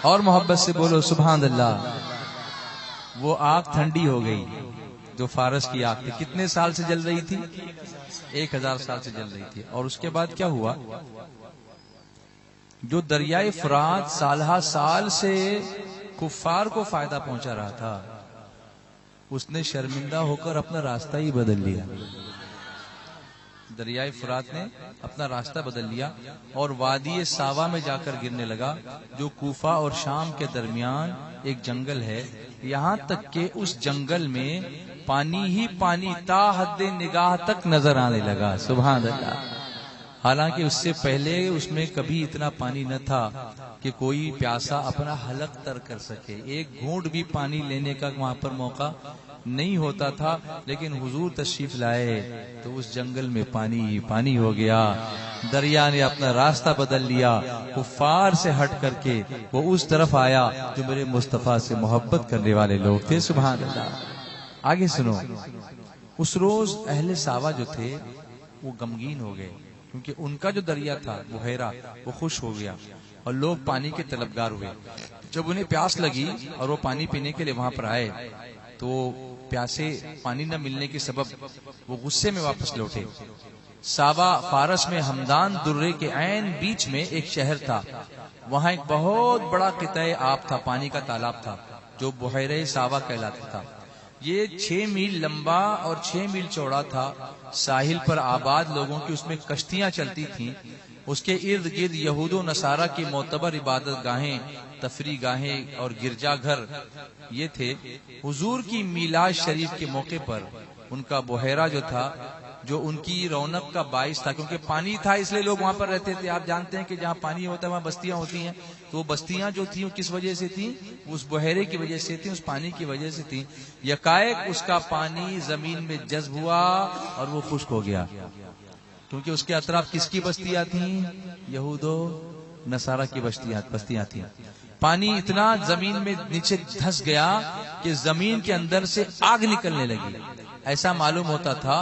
اور محبت سے بولو سبحان اللہ۔ وہ آگ ٹھنڈی ہو گئی جو فارس کی آگ تھی، کتنے سال سے جل رہی تھی؟ 1000 سال سے جل رہی تھی۔ اور اس کے بعد کیا ہوا؟ جو دریائے فرات سالہ سال سے کفار کو فائدہ پہنچا رہا تھا، اس نے شرمندہ ہو کر اپنا راستہ ہی بدل لیا۔ دریائے فرات نے اپنا راستہ بدل لیا اور وادی ساوا میں جا کر گرنے لگا، جو کوفہ اور شام کے درمیان ایک جنگل ہے۔ یہاں تک کہ اس جنگل میں پانی ہی پانی تا حد نگاہ تک نظر آنے لگا۔ سبحان اللہ۔ حالانکہ اس سے پہلے اس میں کبھی اتنا پانی نہ تھا کہ کوئی پیاسا اپنا حلق تر کر سکے، ایک گھونٹ بھی پانی لینے کا وہاں پر موقع نہیں ہوتا تھا۔ لیکن حضور تشریف لائے تو اس جنگل میں پانی ہی پانی ہو گیا۔ دریا نے اپنا راستہ بدل لیا، کفار سے ہٹ کر کے وہ اس طرف آیا جو میرے مصطفیٰ سے محبت کرنے والے لوگ تھے۔ سبحان اللہ۔ آگے سنو، اس روز اہل ساوا جو تھے وہ غمگین ہو گئے، کیونکہ ان کا جو دریا تھا بحیرہ وہ خوش ہو گیا اور لوگ پانی کے طلبگار ہوئے۔ جب انہیں پیاس لگی اور وہ پانی پینے کے لیے وہاں پر آئے تو پیاسے پانی نہ ملنے کے سبب وہ غصے میں واپس لوٹے۔ ساوا فارس میں ہمدان درے کے عین بیچ میں ایک شہر تھا، وہاں ایک بہت بڑا قطع آب تھا، پانی کا تالاب تھا جو بحیرہ ساوا کہلاتا تھا۔ یہ 6 میل لمبا اور 6 میل چوڑا تھا۔ ساحل پر آباد لوگوں کی اس میں کشتیاں چلتی تھیں۔ اس کے ارد گرد یہود و نصارہ کی معتبر عبادت گاہیں، تفریح گاہیں اور گرجا گھر یہ تھے۔ حضور کی میلاد شریف کے موقع پر ان کا بحیرہ جو تھا، جو ان کی رونق کا باعث تھا، کیونکہ پانی تھا اس لیے لوگ وہاں پر رہتے تھے۔ آپ جانتے ہیں کہ جہاں پانی ہوتا ہے وہاں بستیاں ہوتی ہیں، تو وہ بستیاں جو تھیں وہ کس وجہ سے تھیں؟ اس بحیرے کی وجہ سے تھیں، اس پانی کی وجہ سے تھیں۔ یکائک اس کا پانی زمین میں جذب ہوا اور وہ خشک ہو گیا، کیونکہ اس کے اطراف کس کی بستیاں تھیں؟ یہود و نصارہ کی بستیاں تھیں۔ پانی اتنا زمین میں نیچے دھس گیا کہ زمین کے اندر سے آگ نکلنے لگی۔ ایسا معلوم ہوتا تھا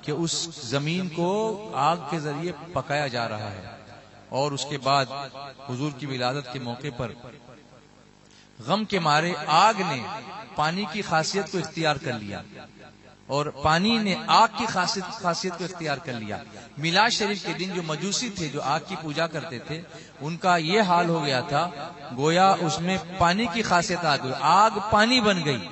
کہ اس زمین کو آگ کے ذریعے پکایا جا رہا ہے۔ اور اس کے بعد حضور کی ولادت کے موقع پر غم کے مارے آگ نے پانی کی خاصیت کو اختیار کر لیا اور پانی نے آگ کی خاصیت کو اختیار کر لیا۔ میلاد شریف کے دن جو مجوسی تھے، جو آگ کی پوجا کرتے تھے، ان کا یہ حال ہو گیا تھا گویا اس میں پانی کی خاصیت آ گئی، آگ پانی بن گئی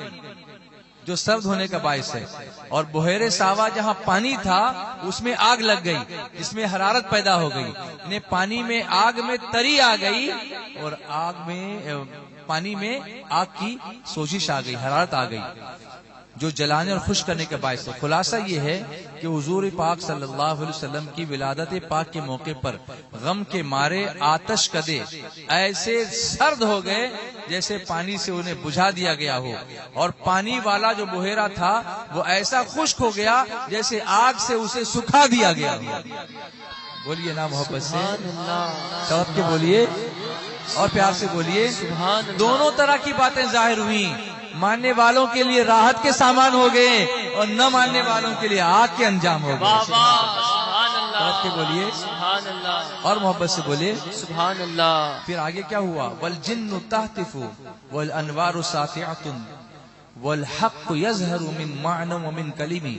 جو سرد ہونے کا باعث ہے۔ اور بحیرہ ساوا جہاں پانی تھا اس میں آگ لگ گئی جس میں حرارت پیدا ہو گئی، یعنی پانی میں آگ میں تری آ گئی اور پانی میں آگ کی سوزش آ گئی، حرارت آ گئی جو جلانے اور خوش کرنے کا باعث ہے۔ خلاصہ یہ ہے کہ حضور پاک صلی اللہ علیہ وسلم کی ولادت پاک کے موقع پر غم کے مارے آتش کدے ایسے سرد ہو گئے جیسے پانی سے انہیں بجھا دیا گیا ہو، اور پانی والا جو بحیرہ تھا وہ ایسا خشک ہو گیا جیسے آگ سے اسے سکھا دیا گیا ہو۔ بولیے نا محبت سے، سب کے بولیے اور پیار سے بولیے۔ دونوں طرح کی باتیں ظاہر ہوئیں، ماننے والوں کے لیے راحت کے سامان ہو گئے اور نہ ماننے والوں کے لیے آگ کے انجام ہو گئے۔ سب کے بولیے اور محبت سے بولیے سبحان اللہ۔ پھر آگے کیا ہوا؟ والجن تہتف والانوار ساطعۃ والحق یظہر من معنی ومن کلمی۔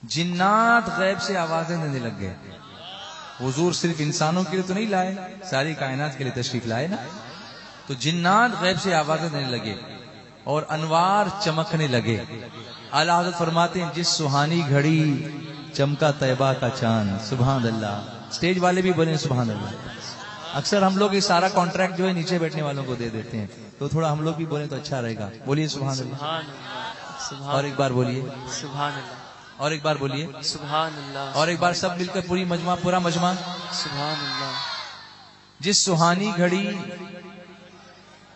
جنات غیب سے آوازیں دینے لگ گئے۔ حضور صرف انسانوں کے لیے تو نہیں لائے، ساری کائنات کے لیے تشریف لائے نا، تو جنات غیب سے آوازیں دینے لگے اور انوار چمکنے لگے۔ اعلیٰ حضرت فرماتے ہیں جس سہانی گھڑی چمکا طیبہ کا چاند۔ سبحان اللہ۔ اسٹیج والے بھی بولیں سبحان اللہ۔ اکثر ہم لوگ یہ سارا کانٹریکٹ جو ہے نیچے بیٹھنے والوں کو دے دیتے ہیں، تو تھوڑا ہم لوگ بھی بولیں تو اچھا رہے گا۔ بولیے سبحان اللہ، اور ایک بار بولیے سبحان اللہ، اور ایک بار بولیے سبحان اللہ، اور ایک بار سب مل کر پورا مجمع سبحان اللہ۔ جس سہانی گھڑی،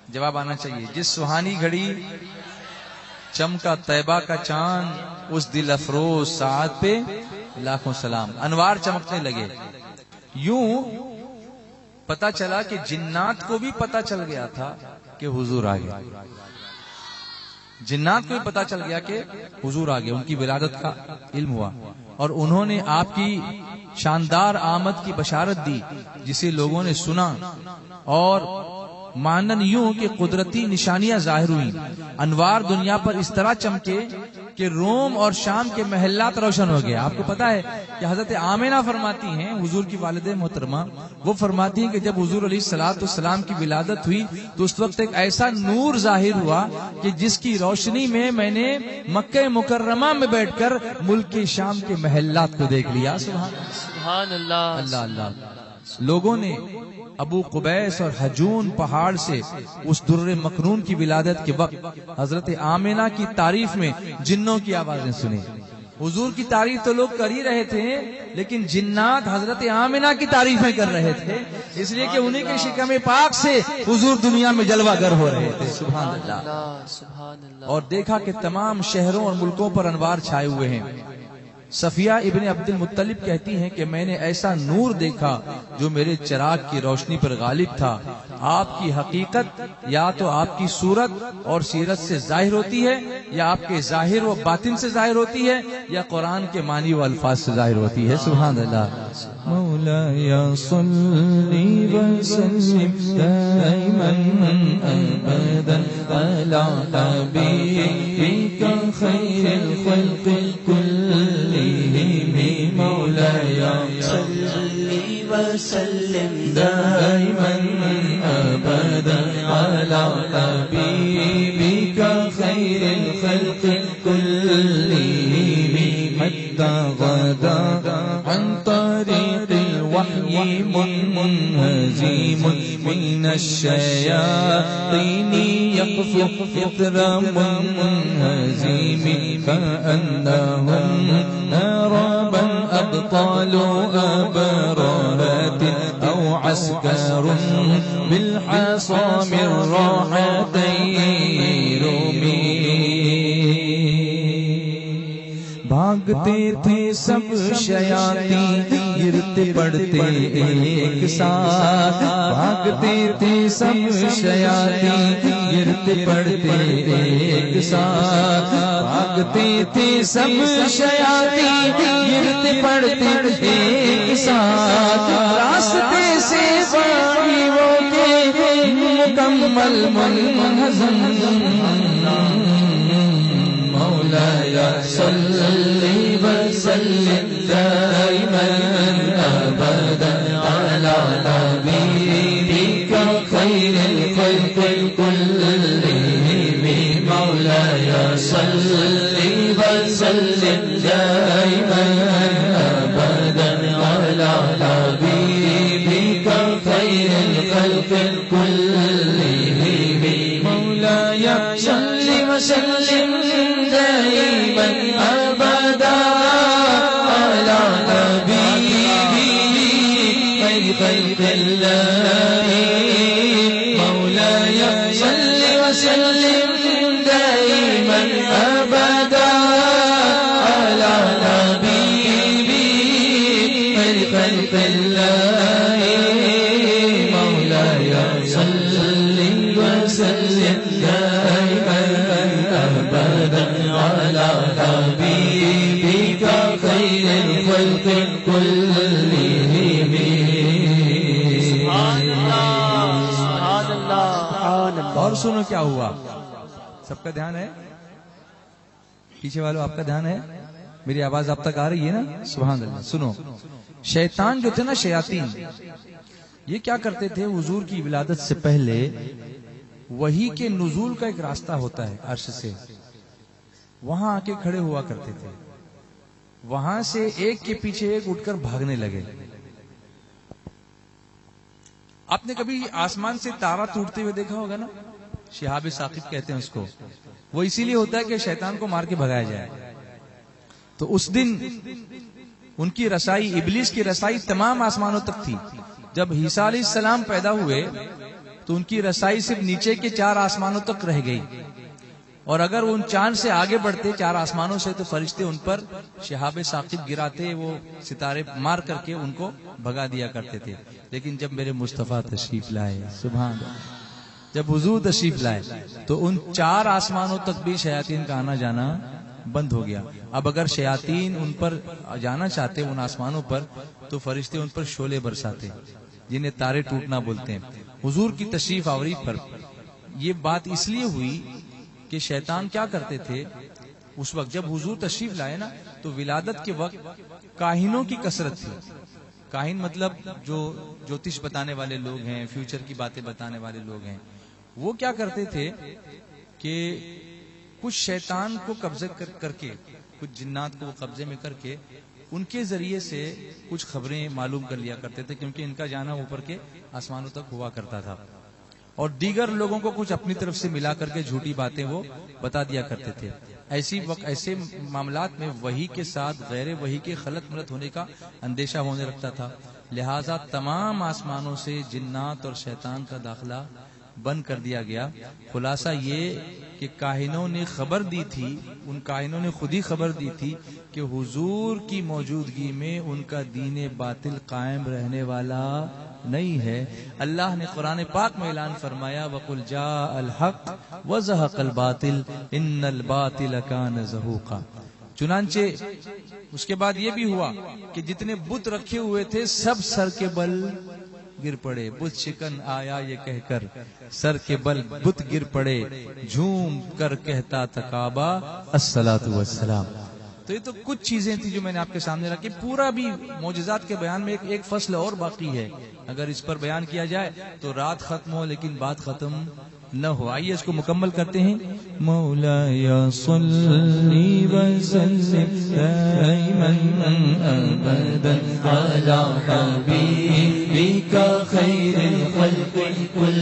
جواب آنا چاہیے، جس سہانی گھڑی چمکا طیبہ کا چاند، اس دل افروز ساعت پہ لاکھوں سلام۔ انوار چمکنے لگے، یوں پتا چلا کہ جنات کو بھی پتا چل گیا تھا کہ حضور آ گیا، جنات کو بھی پتا چل گیا کہ حضور آ گیا، ان کی ولادت کا علم ہوا اور انہوں نے آپ کی شاندار آمد کی بشارت دی، جسے لوگوں نے سنا اور مانن یوں کہ قدرتی نشانیاں ظاہر ہوئی، انوار دنیا پر اس طرح چمکے کہ روم اور شام کے محلات روشن ہو گئے۔ آپ کو پتا ہے کہ حضرت آمنہ فرماتی ہیں، حضور کی والدہ محترمہ، وہ فرماتی ہیں کہ جب حضور علیہ الصلوۃ والسلام کی ولادت ہوئی تو اس وقت ایک ایسا نور ظاہر ہوا کہ جس کی روشنی میں نے مکہ مکرمہ میں بیٹھ کر ملک شام کے محلات کو دیکھ لیا۔ سبحان اللہ، اللہ اللہ۔ لوگوں نے ابو قبیس اور حجون پہاڑ سے اس در مکنون کی ولادت کے وقت حضرت آمنہ کی تعریف میں جنوں کی آوازیں سنی۔ حضور کی تعریف تو لوگ کر ہی رہے تھے، لیکن جنات حضرت آمنہ کی تعریفیں کر رہے تھے، اس لیے کہ انہیں کے شکم پاک سے حضور دنیا میں جلوہ گر ہو رہے تھے۔ سبحان اللہ، سبحان اللہ۔ اور دیکھا کہ تمام شہروں اور ملکوں پر انوار چھائے ہوئے ہیں۔ صفیہ ابن عبد المطلب کہتی ہیں کہ میں نے ایسا نور دیکھا جو میرے چراغ کی روشنی پر غالب تھا۔ آپ کی حقیقت یا تو آپ کی صورت اور سیرت سے ظاہر ہوتی ہے، یا آپ کے ظاہر و باطن سے ظاہر ہوتی ہے، یا قرآن کے معنی و الفاظ سے ظاہر ہوتی ہے۔ سبحان اللہ۔ مولایا صلی وسلم دائما ابدا علی حبیبک خیر الخلق کلہم، مولایا صلی وسلم دائما ابدا علی حبیبک خیر الخلق کلہم، حتی غدا عن طریق الوحی منہزم من الشیاطین یقفق فطر منہزم، کأنہم عربا ابطال ابرارات او عسکر بالحصى من راحتين رمی۔ بھاگتے تھے سب شیاطین گرتے پڑتے ایک ساتھ، بھاگتے تھے سب شیاطین گرتے پڑتے ایک ساتھ، بھاگتے تھے سب شیاطین گرتے پڑتے ایک ساتھ، راستے سے باغیوں کے مکمل منہزم، مولایا صلی وسلم دائما ابدا علی حبیبک خیر الخلق کلہم، مولایا صلی وسلم دائما ابدا علی حبیبک خیر الخلق کلہم، مولایا صلی وسلم دائما ابدا علی حبیبک خیر اللہ، مولایا صلی وسلم دائما ابدا علی حبیبک خیر اللہ، مولایا صلی وسلم دائما ابدا علی حبیبک خیر الخلق کلہم۔ اور سنو کیا ہوا، سب کا دھیان ہے، پیچھے والوں آپ کا دھیان ہے، میری آواز آپ تک آ رہی ہے نا؟ سبحان اللہ۔ سنو، شیطان جو تھے نا، شیاطین، یہ کیا کرتے تھے؟ حضور کی ولادت سے پہلے وحی کے نزول کا ایک راستہ ہوتا ہے عرش سے، وہاں آ کے کھڑے ہوا کرتے تھے، وہاں سے ایک کے پیچھے ایک اٹھ کر بھاگنے لگے۔ آپ نے کبھی آسمان سے تارا ٹوٹتے ہوئے دیکھا ہوگا نا؟ شہاب ثاقب کہتے ہیں اس کو، وہ اسی لیے ہوتا ہے کہ شیطان کو مار کے بھگایا جائے۔ تو اس دن ان کی رسائی، ابلیس کی رسائی تمام آسمانوں تک تھی۔ جب عیسیٰ علیہ السلام پیدا ہوئے تو ان کی رسائی صرف نیچے کے 4 آسمانوں تک رہ گئی، اور اگر وہ ان چاند سے آگے بڑھتے 4 آسمانوں سے تو فرشتے ان پر شہاب ثاقب گراتے، وہ ستارے مار کر کے ان کو بھگا دیا کرتے تھے۔ لیکن جب میرے مصطفیٰ تشریف لائے، سبحان اللہ، جب حضور تشریف لائے تو ان 4 آسمانوں تک بھی شیاطین کا آنا جانا بند ہو گیا۔ اب اگر شیاطین ان پر جانا چاہتے ان آسمانوں پر تو فرشتے ان پر شعلے برساتے، جنہیں تارے ٹوٹنا بولتے ہیں، حضور کی تشریف آوری پر یہ بات اس لیے ہوئی کہ شیطان کیا کرتے تھے اس وقت جب حضور تشریف لائے نا، تو ولادت کے وقت کاہنوں کی کثرت تھی. کاہن مطلب جو جوتش بتانے والے لوگ ہیں، فیوچر کی باتیں بتانے والے لوگ ہیں. وہ کیا کرتے تھے کہ کچھ شیطان کو قبضے کر کے، کچھ جنات کو قبضے میں کر کے ان کے ذریعے سے کچھ خبریں معلوم کر لیا کرتے تھے، کیونکہ ان کا جانا اوپر کے آسمانوں تک ہوا کرتا تھا. اور دیگر لوگوں کو کچھ اپنی طرف سے ملا کر کے جھوٹی باتیں وہ بتا دیا کرتے تھے. ایسے معاملات میں وحی کے ساتھ غیر وحی کے خلط ملط ہونے کا اندیشہ ہونے لگتا تھا. لہذا تمام آسمانوں سے جنات اور شیطان کا داخلہ بند کر دیا گیا. خلاصہ یہ کہ کاہنوں نے خبر دی تھی، ان کاہنوں نے خود ہی خبر دی تھی کہ حضور کی موجودگی میں ان کا دین باطل قائم رہنے والا نہیں ہے. اللہ نے قرآن پاک میں اعلان فرمایا وَقُلْ جَاءَ الْحَقُّ وَزَهَقَ الْبَاطِلُ إِنَّ الْبَاطِلَ كَانَ زَهُوقًا. چنانچہ اس کے بعد یہ بھی ہوا کہ جتنے بت رکھے ہوئے تھے سب سر کے بل گر پڑے. بت شکن آیا یہ کہہ کر سر کے بل بت گر پڑے، جھوم کر کہتا تھا کعبہ الصلاۃ والسلام. تو یہ تو کچھ چیزیں تھی جو میں نے آپ کے سامنے رکھی. پورا بھی معجزات کے بیان میں ایک فصل اور باقی ہے. اگر اس پر بیان کیا جائے تو رات ختم ہو لیکن بات ختم نہ ہو. آئیے اس کو مکمل کرتے ہیں. مولاي صلي وسلم دائما ابدا على حبيبك خير الخلق كل